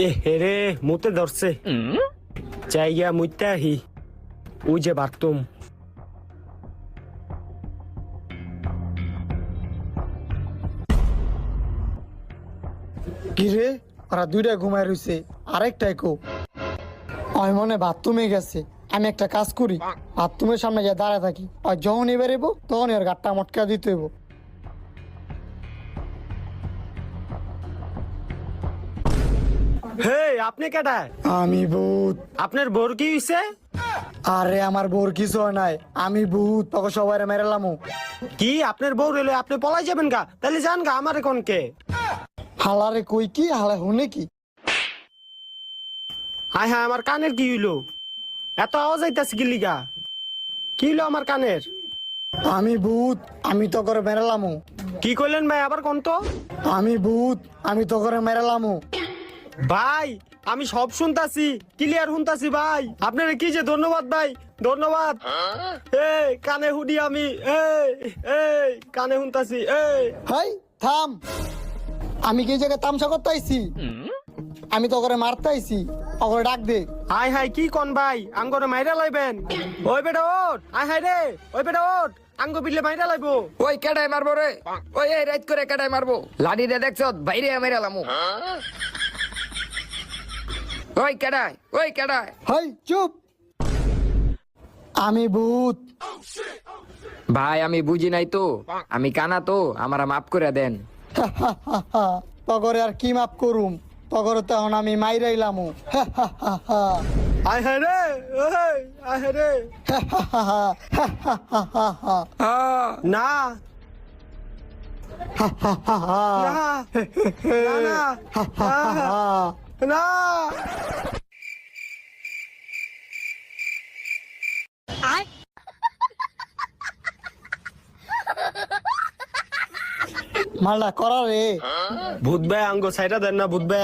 এ হেরে মুতে ধরছে চাইয়া মুইতে আহি ওই যে বাথরুম। কিরে ওরা দুইটা ঘুমায় রইছে আরেকটাই কো ওই মনে বাথরুমে গেছে। আমি একটা কাজ করি, বাথরুমের সামনে গিয়ে দাঁড়ায় থাকি, আর যখন এবার এবো তখন ওর গাটটা মটকা দিতে হইব। হে আপনি কেডা? আমি ভূত। আপনার বোর কি হইছে? আরে আমার বোর কিছু হয় নাই, আমি ভূত, তোকে সবাই মেরালামু। কি আপনার বউ রেলে আপনি পলাই যাবেন গা? তাহলে যান গা, আমারে কোনকে? হালারে কই কি হালা হুনে কি? হায় হায়, আমার কানের কি হইলো? এত আওয়াজ আইতাছে কি লিগা? কি হইলো আমার কানের? আমি ভূত, আমি তো করে মেরালামু। কি কইলেন ভাই, আবার কোন তো? আমি ভূত, আমি তো করে মেরালামু। ভাই আমি সব শুনতাছি, ক্লিয়ার শুনতাছি ভাই। আপনারে কি যে ধন্যবাদ ভাই, ধন্যবাদ। এই কানে হুডি আমি, এই কানে শুনতাছি। হাই থাম, আমি কি এই জায়গায় তামসা করতে আইছি? আমি তো করে মারতে আইছি, ওকে ডাক দে। হাই হাই কি কোন ভাই, আঙ্গরে মাইরা লাইবেন? ওই বেটা ওঠ, হাই হাই রে, ওই বেটা ওঠ, আঙ্গ বিলে মাইরা লাইবো। ওই কেডাই মারবো রে? ওই এই রাইত করে কেডাই মারবো? লাঠি দিয়ে দেখছ বাইরে মেরালামু। ওই কেডাই, ওই কেডাই? হাই চুপ, আমি ভূত। ভাই আমি বুঝি নাই তো, আমি কানা তো, আমারা মাফ করে দেন। তগরে আর কি মাপ করুম, তগরে তখন আমি মাইরাইলামু। হাই হাই রে, ওই হাই হাই রে। না না না না। মালটা করা রে। ভূত ভাই আঙ্গ সাইডা দেন না, ভূত ভাই।